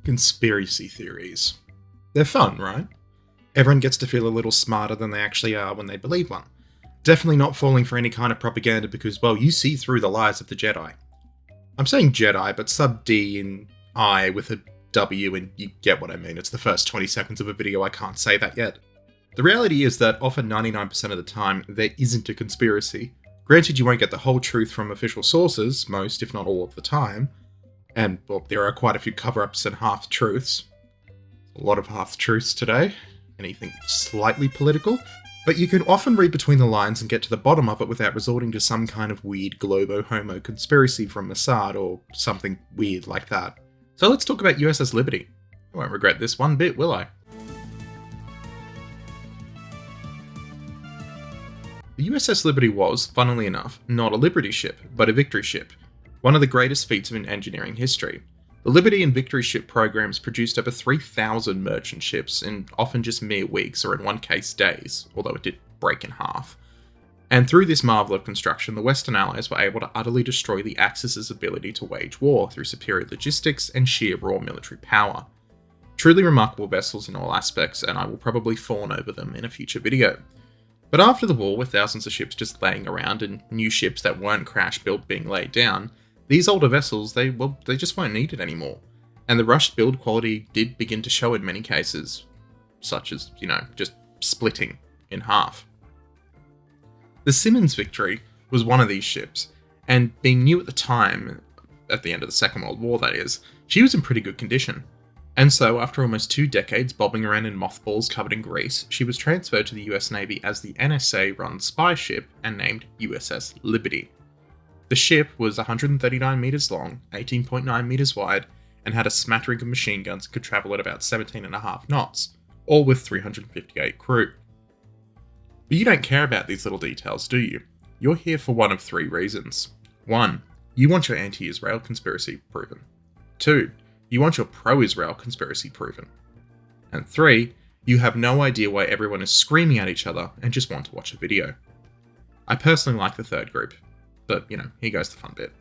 Conspiracy theories. They're fun, right? Everyone gets to feel a little smarter than they actually are when they believe one. Definitely not falling for any kind of propaganda because, well, you see through the lies of the Jedi. I'm saying Jedi, but sub D and I with a W and you get what I mean. It's the first 20 seconds of a video, I can't say that yet. The reality is that often 99% of the time, there isn't a conspiracy. Granted, you won't get the whole truth from official sources, most, if not all of the time. And, well, there are quite a few cover-ups and half-truths. A lot of half-truths today. Anything slightly political. But you can often read between the lines and get to the bottom of it without resorting to some kind of weird globo-homo conspiracy from Mossad or something weird like that. So let's talk about USS Liberty. I won't regret this one bit, will I? The USS Liberty was, funnily enough, not a Liberty ship, but a victory ship. One of the greatest feats of engineering history. The Liberty and Victory ship programs produced over 3,000 merchant ships in often just mere weeks, or in one case days, although it did break in half. And through this marvel of construction, the Western Allies were able to utterly destroy the Axis' ability to wage war through superior logistics and sheer raw military power. Truly remarkable vessels in all aspects, and I will probably fawn over them in a future video. But after the war, with thousands of ships just laying around and new ships that weren't crash-built being laid down, these older vessels, they just weren't needed anymore. And the rushed build quality did begin to show in many cases, such as, just splitting in half. The Simmons Victory was one of these ships, and being new at the time, at the end of the Second World War that is, she was in pretty good condition. And so, after almost 2 decades bobbing around in mothballs covered in grease, she was transferred to the US Navy as the NSA-run spy ship and named USS Liberty. The ship was 139 meters long, 18.9 meters wide, and had a smattering of machine guns and could travel at about 17.5 knots, all with 358 crew. But you don't care about these little details, do you? You're here for one of 3 reasons. 1. You want your anti-Israel conspiracy proven. 2. You want your pro-Israel conspiracy proven. And 3. You have no idea why everyone is screaming at each other and just want to watch a video. I personally like the third group. But, here goes the fun bit.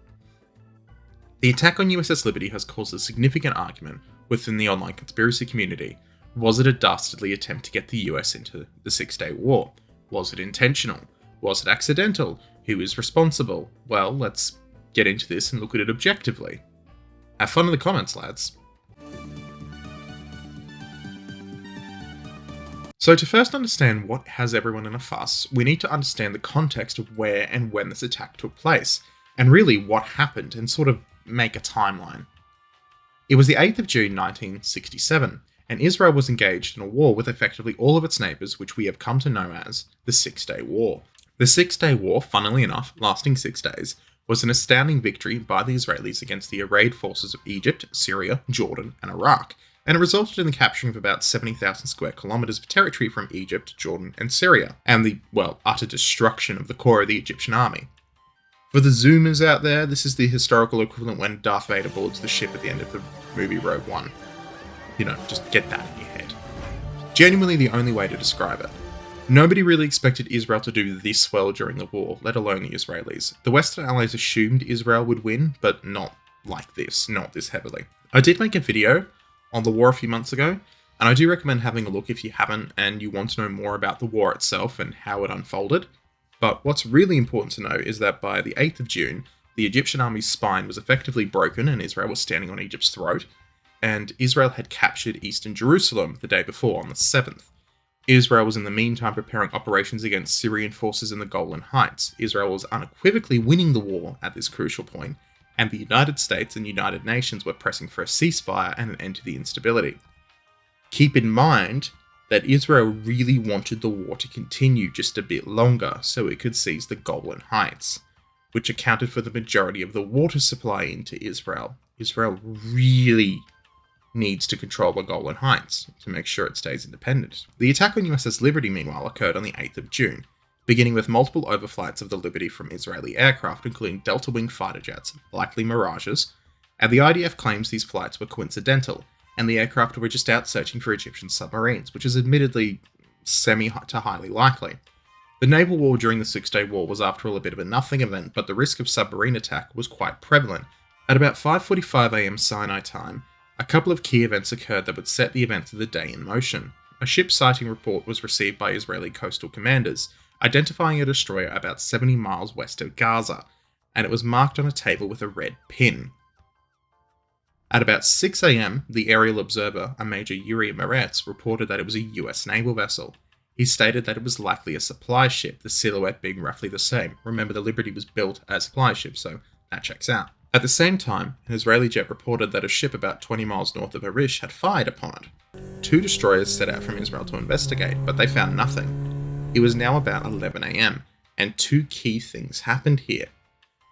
The attack on USS Liberty has caused a significant argument within the online conspiracy community. Was it a dastardly attempt to get the US into the Six-Day War? Was it intentional? Was it accidental? Who is responsible? Well, let's get into this and look at it objectively. Have fun in the comments, lads. So to first understand what has everyone in a fuss, we need to understand the context of where and when this attack took place, and really what happened, and sort of make a timeline. It was the 8th of June 1967, and Israel was engaged in a war with effectively all of its neighbours, which we have come to know as the Six-Day War. The Six-Day War, funnily enough, lasting 6 days, was an astounding victory by the Israelis against the arrayed forces of Egypt, Syria, Jordan, and Iraq, and it resulted in the capturing of about 70,000 square kilometres of territory from Egypt, Jordan, and Syria, and the, utter destruction of the core of the Egyptian army. For the Zoomers out there, this is the historical equivalent when Darth Vader boards the ship at the end of the movie Rogue One. Just get that in your head. Genuinely the only way to describe it. Nobody really expected Israel to do this well during the war, let alone the Israelis. The Western Allies assumed Israel would win, but not like this, not this heavily. I did make a video on the war a few months ago, and I do recommend having a look if you haven't and you want to know more about the war itself and how it unfolded. But what's really important to know is that by the 8th of June, the Egyptian army's spine was effectively broken and Israel was standing on Egypt's throat, and Israel had captured eastern Jerusalem the day before on the 7th. Israel was in the meantime preparing operations against Syrian forces in the Golan Heights. Israel was unequivocally winning the war at this crucial point, and the United States and United Nations were pressing for a ceasefire and an end to the instability. Keep in mind that Israel really wanted the war to continue just a bit longer so it could seize the Golan Heights, which accounted for the majority of the water supply into Israel. Israel really needs to control the Golan Heights to make sure it stays independent. The attack on USS Liberty, meanwhile, occurred on the 8th of June, beginning with multiple overflights of the Liberty from Israeli aircraft, including Delta-wing fighter jets, likely Mirages, and the IDF claims these flights were coincidental, and the aircraft were just out searching for Egyptian submarines, which is admittedly semi to highly likely. The naval war during the Six-Day War was after all a bit of a nothing event, but the risk of submarine attack was quite prevalent. At about 5:45 AM Sinai time, A couple of key events occurred that would set the events of the day in motion. A ship sighting report was received by Israeli coastal commanders, identifying a destroyer about 70 miles west of Gaza, and it was marked on a table with a red pin. At about 6 a.m, the aerial observer, a Major Yuri Meretz, reported that it was a US naval vessel. He stated that it was likely a supply ship, the silhouette being roughly the same. Remember, the Liberty was built as a supply ship, so that checks out. At the same time, an Israeli jet reported that a ship about 20 miles north of Arish had fired upon it. 2 destroyers set out from Israel to investigate, but they found nothing. It was now about 11 a.m, and 2 key things happened here.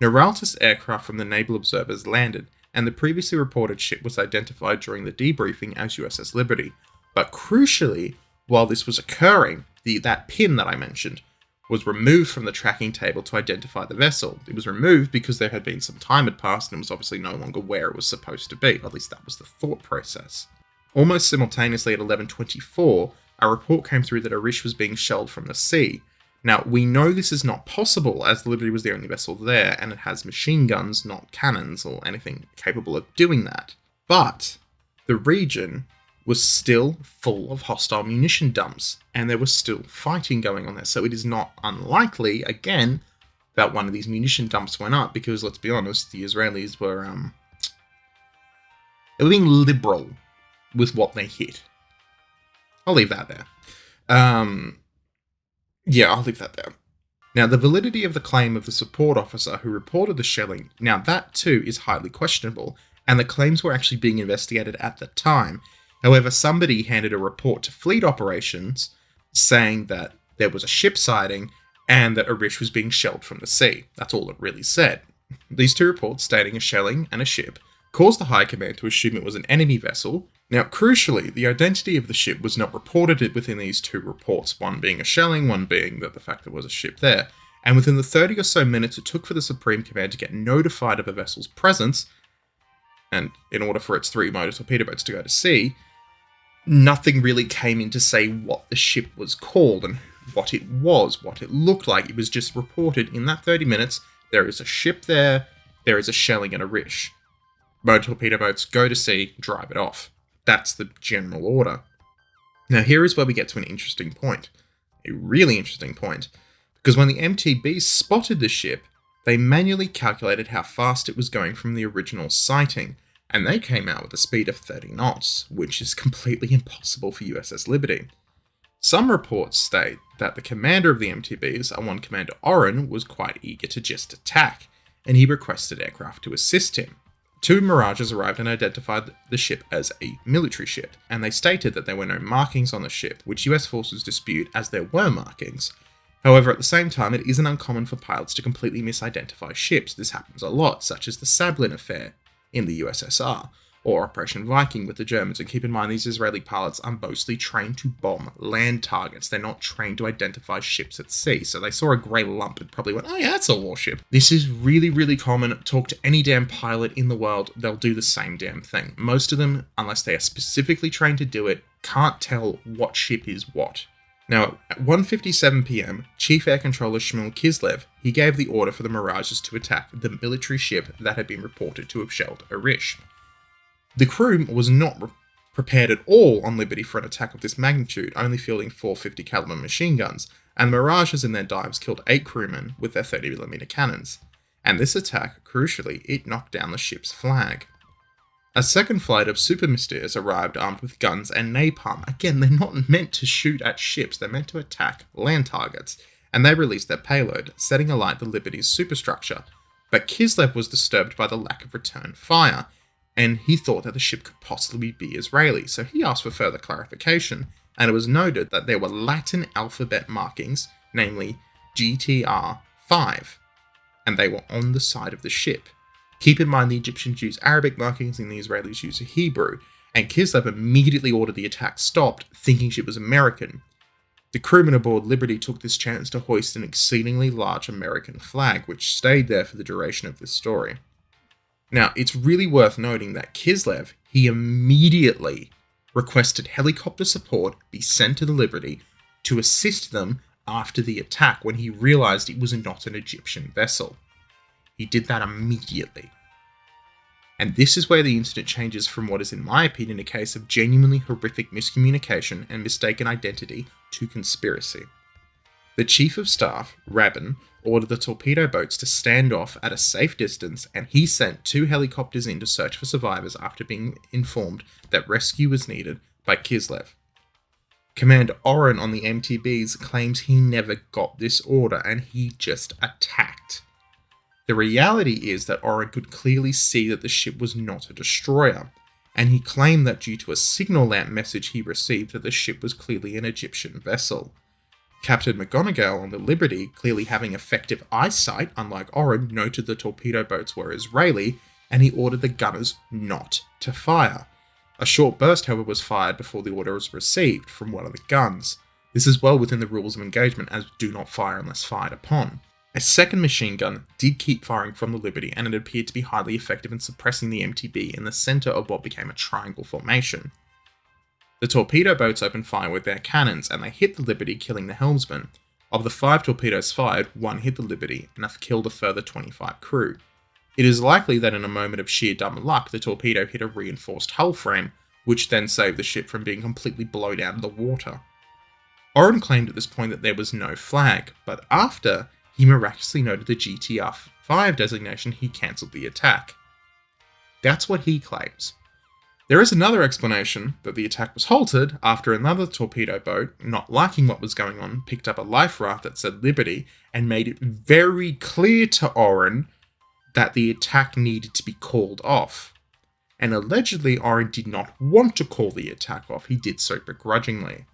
Neuraltis aircraft from the naval observers landed, and the previously reported ship was identified during the debriefing as USS Liberty. But crucially, while this was occurring, that pin that I mentioned was removed from the tracking table to identify the vessel. It was removed because there had been some time had passed and it was obviously no longer where it was supposed to be. At least that was the thought process. Almost simultaneously at 11:24, a report came through that Arish was being shelled from the sea. Now, we know this is not possible as the Liberty was the only vessel there and it has machine guns, not cannons or anything capable of doing that. But the region was still full of hostile munition dumps, and there was still fighting going on there. So it is not unlikely, again, that one of these munition dumps went up, because let's be honest, the Israelis were they were being liberal with what they hit. I'll leave that there. Yeah, I'll leave that there. Now, the validity of the claim of the support officer who reported the shelling, now that too is highly questionable, and the claims were actually being investigated at the time. However, somebody handed a report to Fleet Operations saying that there was a ship sighting and that Arish was being shelled from the sea. That's all it really said. These 2 reports stating a shelling and a ship caused the High Command to assume it was an enemy vessel. Now, crucially, the identity of the ship was not reported within these 2 reports, one being a shelling, one being that the fact there was a ship there. And within the 30 or so minutes it took for the Supreme Command to get notified of a vessel's presence, and in order for its 3 motor torpedo boats to go to sea, nothing really came in to say what the ship was called and what it was, what it looked like. It was just reported in that 30 minutes, there is a ship there is a shelling and Arish. Motor torpedo boats, go to sea, drive it off. That's the general order. Now here is where we get to an interesting point. A really interesting point. Because when the MTBs spotted the ship, they manually calculated how fast it was going from the original sighting, and they came out with a speed of 30 knots, which is completely impossible for USS Liberty. Some reports state that the commander of the MTBs, one Commander Oren, was quite eager to just attack, and he requested aircraft to assist him. 2 Mirages arrived and identified the ship as a military ship, and they stated that there were no markings on the ship, which US forces dispute as there were markings. However, at the same time, it isn't uncommon for pilots to completely misidentify ships. This happens a lot, such as the Sablin affair in the USSR, or Operation Viking with the Germans. And keep in mind, these Israeli pilots are mostly trained to bomb land targets. They're not trained to identify ships at sea. So they saw a grey lump and probably went, oh yeah, that's a warship. This is really, really common. Talk to any damn pilot in the world, they'll do the same damn thing. Most of them, unless they are specifically trained to do it, can't tell what ship is what. Now, at 1:57 p.m, Chief Air Controller Shmuel Kislev, he gave the order for the Mirages to attack the military ship that had been reported to have shelled Arish. The crew was not prepared at all on Liberty for an attack of this magnitude, only fielding 450 caliber machine guns, and the Mirages in their dives killed 8 crewmen with their 30mm cannons. And this attack, crucially, it knocked down the ship's flag. A second flight of Super Mysteers arrived armed with guns and napalm. Again, they're not meant to shoot at ships, they're meant to attack land targets, and they released their payload, setting alight the Liberty's superstructure. But Kislev was disturbed by the lack of return fire, and he thought that the ship could possibly be Israeli, so he asked for further clarification, and it was noted that there were Latin alphabet markings, namely GTR-5, and they were on the side of the ship. Keep in mind the Egyptians use Arabic markings and the Israelis use Hebrew, and Kislev immediately ordered the attack stopped, thinking she was American. The crewmen aboard Liberty took this chance to hoist an exceedingly large American flag, which stayed there for the duration of this story. Now, it's really worth noting that Kislev, he immediately requested helicopter support be sent to the Liberty to assist them after the attack when he realized it was not an Egyptian vessel. He did that immediately. And this is where the incident changes from what is, in my opinion, a case of genuinely horrific miscommunication and mistaken identity to conspiracy. The Chief of Staff, Rabin, ordered the torpedo boats to stand off at a safe distance, and he sent 2 helicopters in to search for survivors after being informed that rescue was needed by Kislev. Command Oren on the MTBs claims he never got this order and he just attacked. The reality is that Oren could clearly see that the ship was not a destroyer, and he claimed that due to a signal lamp message he received that the ship was clearly an Egyptian vessel. Captain McGonagall on the Liberty, clearly having effective eyesight, unlike Oren, noted the torpedo boats were Israeli, and he ordered the gunners not to fire. A short burst, however, was fired before the order was received from one of the guns. This is well within the rules of engagement, as do not fire unless fired upon. A second machine gun did keep firing from the Liberty, and it appeared to be highly effective in suppressing the MTB in the centre of what became a triangle formation. The torpedo boats opened fire with their cannons, and they hit the Liberty, killing the helmsman. Of the 5 torpedoes fired, 1 hit the Liberty, and killed a further 25 crew. It is likely that in a moment of sheer dumb luck, the torpedo hit a reinforced hull frame, which then saved the ship from being completely blown out of the water. Oren claimed at this point that there was no flag, but after he miraculously noted the GTR-5 designation, he cancelled the attack. That's what he claims. There is another explanation that the attack was halted after another torpedo boat, not liking what was going on, picked up a life raft that said Liberty and made it very clear to Oren that the attack needed to be called off. And allegedly Oren did not want to call the attack off, he did so begrudgingly.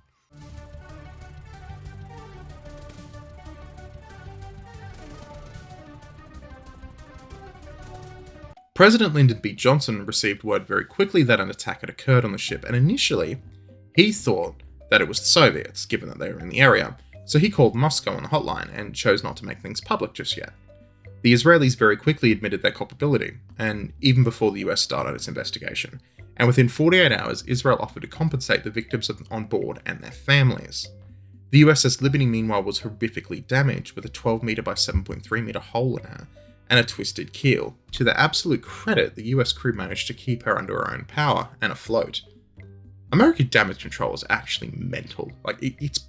President Lyndon B. Johnson received word very quickly that an attack had occurred on the ship, and initially, he thought that it was the Soviets, given that they were in the area, so he called Moscow on the hotline and chose not to make things public just yet. The Israelis very quickly admitted their culpability, and even before the US started its investigation, and within 48 hours, Israel offered to compensate the victims on board and their families. The USS Liberty, meanwhile, was horrifically damaged, with a 12-metre by 7.3-metre hole in her, and a twisted keel. To their absolute credit, the US crew managed to keep her under her own power and afloat. American damage control is actually mental. It's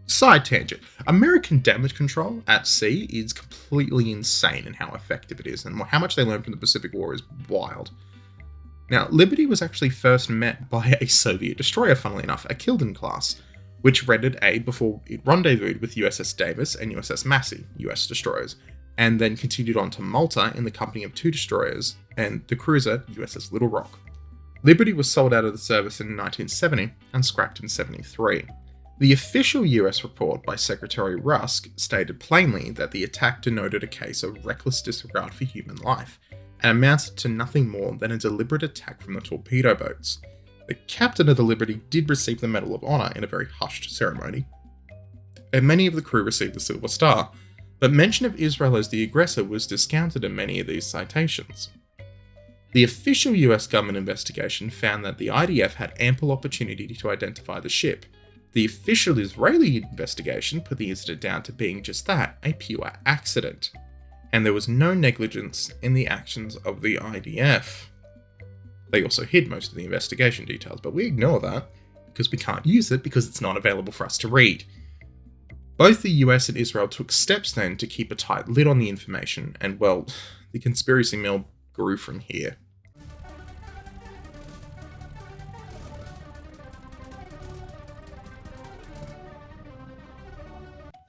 side tangent. American damage control at sea is completely insane in how effective it is, and how much they learned from the Pacific War is wild. Now, Liberty was actually first met by a Soviet destroyer, funnily enough, a Kildin class, which rendered aid before it rendezvoused with USS Davis and USS Massey, US destroyers, and then continued on to Malta in the company of 2 destroyers and the cruiser USS Little Rock. Liberty was sold out of the service in 1970 and scrapped in 1973. The official US report by Secretary Rusk stated plainly that the attack denoted a case of reckless disregard for human life and amounted to nothing more than a deliberate attack from the torpedo boats. The captain of the Liberty did receive the Medal of Honor in a very hushed ceremony, and many of the crew received the Silver Star, but mention of Israel as the aggressor was discounted in many of these citations. The official US government investigation found that the IDF had ample opportunity to identify the ship. The official Israeli investigation put the incident down to being just that, a pure accident. And there was no negligence in the actions of the IDF. They also hid most of the investigation details, but we ignore that because we can't use it because it's not available for us to read. Both the US and Israel took steps then to keep a tight lid on the information, and well, the conspiracy mill grew from here.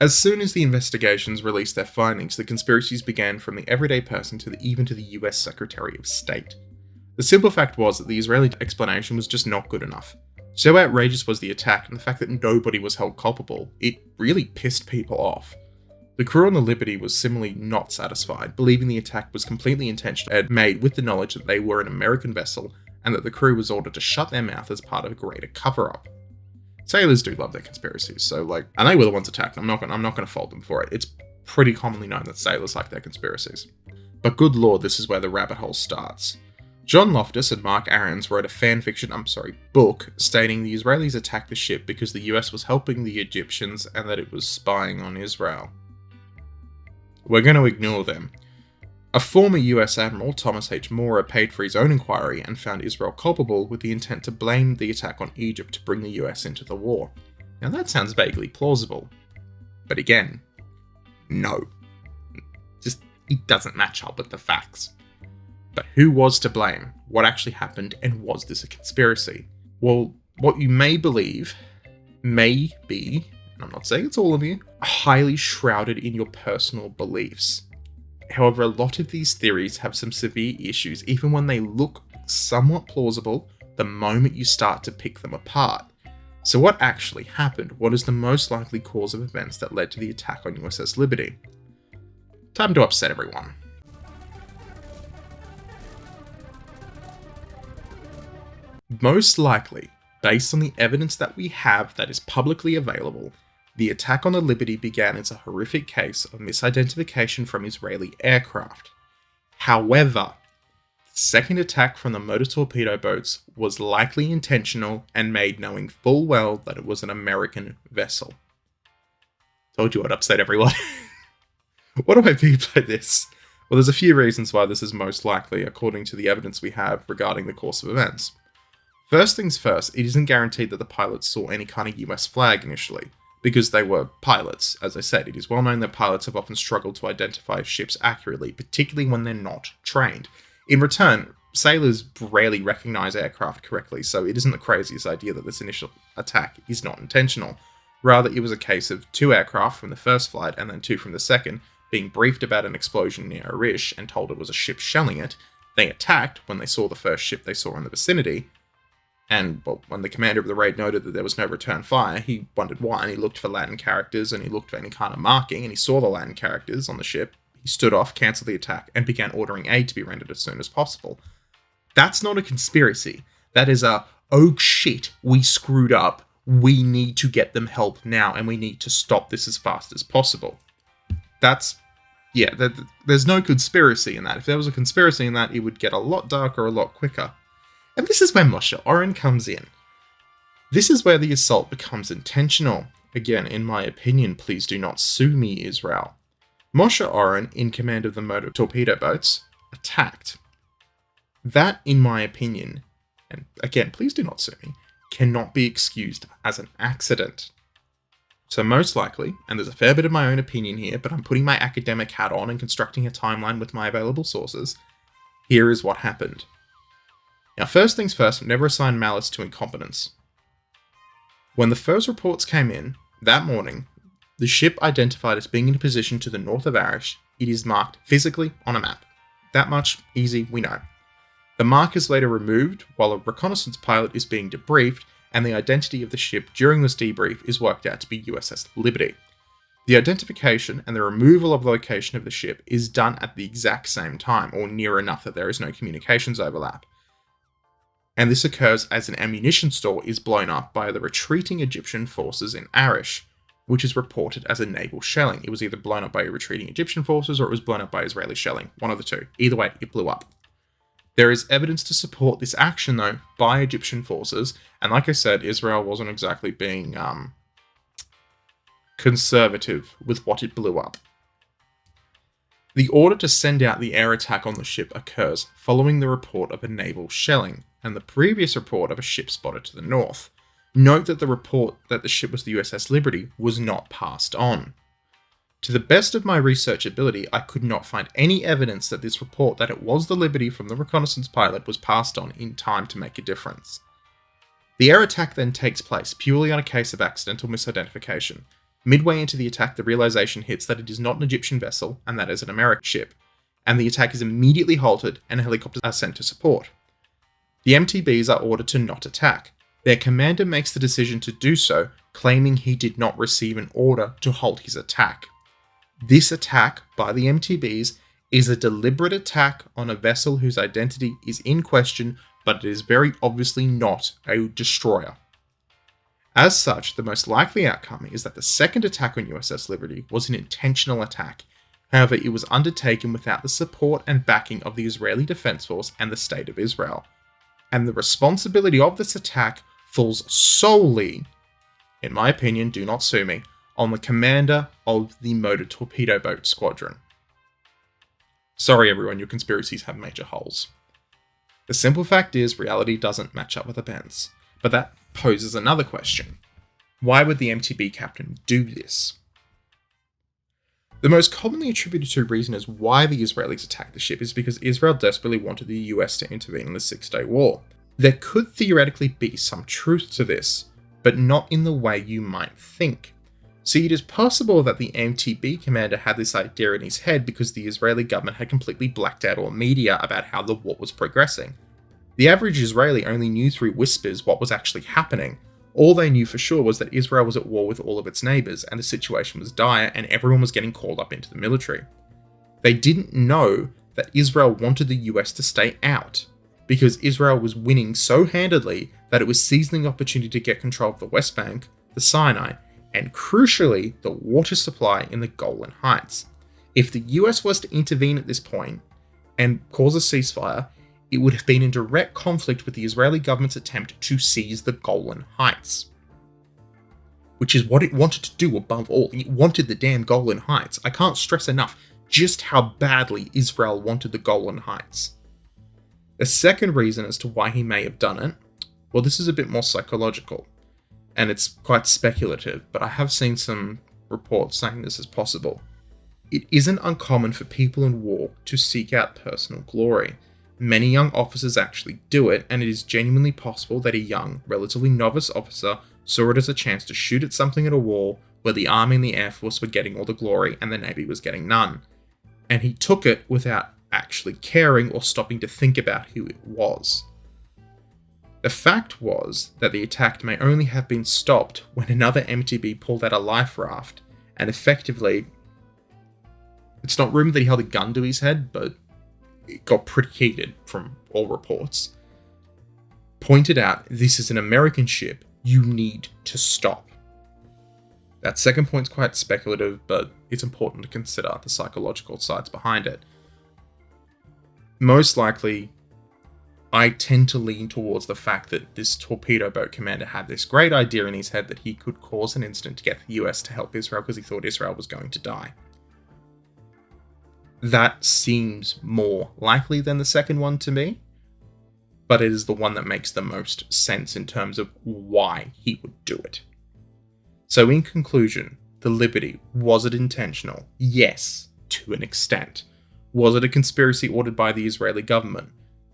As soon as the investigations released their findings, the conspiracies began from the everyday person even to the US Secretary of State. The simple fact was that the Israeli explanation was just not good enough. So outrageous was the attack and the fact that nobody was held culpable, it really pissed people off. The crew on the Liberty was similarly not satisfied, believing the attack was completely intentional and made with the knowledge that they were an American vessel and that the crew was ordered to shut their mouth as part of a greater cover-up. Sailors do love their conspiracies, so and they were the ones attacked. I'm not gonna fault them for it. It's pretty commonly known that sailors like their conspiracies. But good lord, this is where the rabbit hole starts. John Loftus and Mark Aarons wrote a book stating the Israelis attacked the ship because the US was helping the Egyptians and that it was spying on Israel. We're going to ignore them. A former US Admiral, Thomas H. Maurer, paid for his own inquiry and found Israel culpable with the intent to blame the attack on Egypt to bring the US into the war. Now that sounds vaguely plausible. But again, no. Just, it doesn't match up with the facts. But who was to blame? What actually happened, and was this a conspiracy? Well, what you may believe may be, and I'm not saying it's all of you, highly shrouded in your personal beliefs. However, a lot of these theories have some severe issues, even when they look somewhat plausible the moment you start to pick them apart. So what actually happened? What is the most likely cause of events that led to the attack on USS Liberty? Time to upset everyone. Most likely, based on the evidence that we have that is publicly available, the attack on the Liberty began as a horrific case of misidentification from Israeli aircraft. However, the second attack from the motor torpedo boats was likely intentional and made knowing full well that it was an American vessel. Told you I'd upset everyone. What do I mean by this? Well, there's a few reasons why this is most likely, according to the evidence we have regarding the course of events. First things first, it isn't guaranteed that the pilots saw any kind of US flag initially, because they were pilots. As I said, it is well known that pilots have often struggled to identify ships accurately, particularly when they're not trained. In return, sailors rarely recognize aircraft correctly, so it isn't the craziest idea that this initial attack is not intentional. Rather, it was a case of 2 aircraft from the first flight and then 2 from the second being briefed about an explosion near Arish and told it was a ship shelling it. They attacked when they saw the first ship they saw in the vicinity. And well, when the commander of the raid noted that there was no return fire, he wondered why, and he looked for Latin characters, and he looked for any kind of marking, and he saw the Latin characters on the ship. He stood off, cancelled the attack, and began ordering aid to be rendered as soon as possible. That's not a conspiracy. That is a, oh shit, we screwed up. We need to get them help now, and we need to stop this as fast as possible. There's no conspiracy in that. If there was a conspiracy in that, it would get a lot darker a lot quicker. And this is where Moshe Oren comes in. This is where the assault becomes intentional. Again, in my opinion, please do not sue me, Israel. Moshe Oren, in command of the motor torpedo boats, attacked. That, in my opinion, and again, please do not sue me, cannot be excused as an accident. So most likely, and there's a fair bit of my own opinion here, but I'm putting my academic hat on and constructing a timeline with my available sources, here is what happened. Now, first things first, never assign malice to incompetence. When the first reports came in, that morning, the ship identified as being in a position to the north of Arish, it is marked physically on a map. That much, easy, we know. The mark is later removed while a reconnaissance pilot is being debriefed, and the identity of the ship during this debrief is worked out to be USS Liberty. The identification and the removal of location of the ship is done at the exact same time, or near enough that there is no communications overlap. And this occurs as an ammunition store is blown up by the retreating Egyptian forces in Arish, which is reported as a naval shelling. It was either blown up by retreating Egyptian forces or it was blown up by Israeli shelling. One of the two. Either way, it blew up. There is evidence to support this action, though, by Egyptian forces. And like I said, Israel wasn't exactly being conservative with what it blew up. The order to send out the air attack on the ship occurs following the report of a naval shelling, and the previous report of a ship spotted to the north. Note that the report that the ship was the USS Liberty was not passed on. To the best of my research ability, I could not find any evidence that this report that it was the Liberty from the reconnaissance pilot was passed on in time to make a difference. The air attack then takes place purely on a case of accidental misidentification. Midway into the attack, the realization hits that it is not an Egyptian vessel, and that is an American ship, and the attack is immediately halted and helicopters are sent to support. The MTBs are ordered to not attack. Their commander makes the decision to do so, claiming he did not receive an order to halt his attack. This attack by the MTBs is a deliberate attack on a vessel whose identity is in question, but it is very obviously not a destroyer. As such, the most likely outcome is that the second attack on USS Liberty was an intentional attack. However, it was undertaken without the support and backing of the Israeli Defense Force and the State of Israel. And the responsibility of this attack falls solely, in my opinion, do not sue me, on the commander of the motor torpedo boat squadron. Sorry everyone, your conspiracies have major holes. The simple fact is, reality doesn't match up with events. But that poses another question. Why would the MTB captain do this? The most commonly attributed to reason as why the Israelis attacked the ship is because Israel desperately wanted the US to intervene in the Six-Day War. There could theoretically be some truth to this, but not in the way you might think. See, it is possible that the MTB commander had this idea in his head because the Israeli government had completely blacked out all media about how the war was progressing. The average Israeli only knew through whispers what was actually happening. All they knew for sure was that Israel was at war with all of its neighbours, and the situation was dire, and everyone was getting called up into the military. They didn't know that Israel wanted the US to stay out, because Israel was winning so handedly that it was seizing the opportunity to get control of the West Bank, the Sinai, and crucially, the water supply in the Golan Heights. If the US was to intervene at this point and cause a ceasefire, it would have been in direct conflict with the Israeli government's attempt to seize the Golan Heights. Which is what it wanted to do above all. It wanted the damn Golan Heights. I can't stress enough just how badly Israel wanted the Golan Heights. The second reason as to why he may have done it, well, this is a bit more psychological, and it's quite speculative, but I have seen some reports saying this is possible. It isn't uncommon for people in war to seek out personal glory. Many young officers actually do it, and it is genuinely possible that a young, relatively novice officer saw it as a chance to shoot at something at a war where the Army and the Air Force were getting all the glory and the Navy was getting none. And he took it without actually caring or stopping to think about who it was. The fact was that the attack may only have been stopped when another MTB pulled out a life raft and effectively, it's not rumored that he held a gun to his head, but it got pretty heated from all reports, pointed out, this is an American ship, you need to stop. That second point's quite speculative, but it's important to consider the psychological sides behind it. Most likely, I tend to lean towards the fact that this torpedo boat commander had this great idea in his head that he could cause an incident to get the US to help Israel because he thought Israel was going to die. That seems more likely than the second one to me, but it is the one that makes the most sense in terms of why he would do it. So in conclusion, the Liberty, was it intentional? Yes, to an extent. Was it a conspiracy ordered by the Israeli government?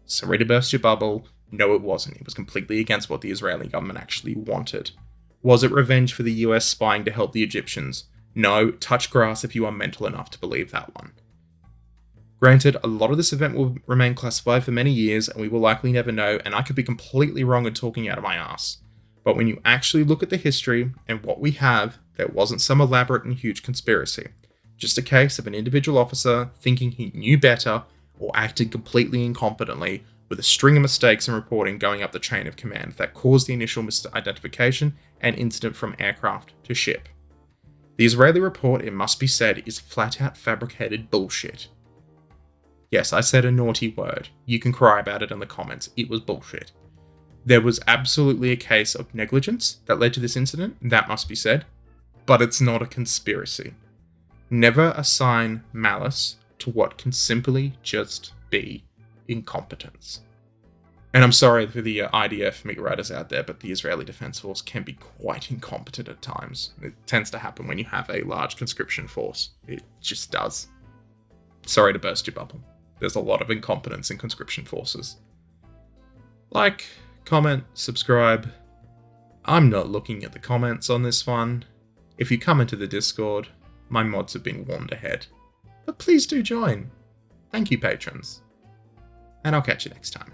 Sorry to burst your bubble, no it wasn't. It was completely against what the Israeli government actually wanted. Was it revenge for the US spying to help the Egyptians? No, touch grass if you are mental enough to believe that one. Granted, a lot of this event will remain classified for many years, and we will likely never know, and I could be completely wrong and talking out of my ass. But when you actually look at the history and what we have, there wasn't some elaborate and huge conspiracy. Just a case of an individual officer thinking he knew better or acted completely incompetently with a string of mistakes in reporting going up the chain of command that caused the initial misidentification and incident from aircraft to ship. The Israeli report, it must be said, is flat out fabricated bullshit. Yes, I said a naughty word. You can cry about it in the comments. It was bullshit. There was absolutely a case of negligence that led to this incident, that must be said, but it's not a conspiracy. Never assign malice to what can simply just be incompetence. And I'm sorry for the IDF meat riders out there, but the Israeli Defense Force can be quite incompetent at times. It tends to happen when you have a large conscription force. It just does. Sorry to burst your bubble. There's a lot of incompetence in conscription forces. Like, comment, subscribe. I'm not looking at the comments on this one. If you come into the Discord, my mods have been warned ahead. But please do join. Thank you, patrons. And I'll catch you next time.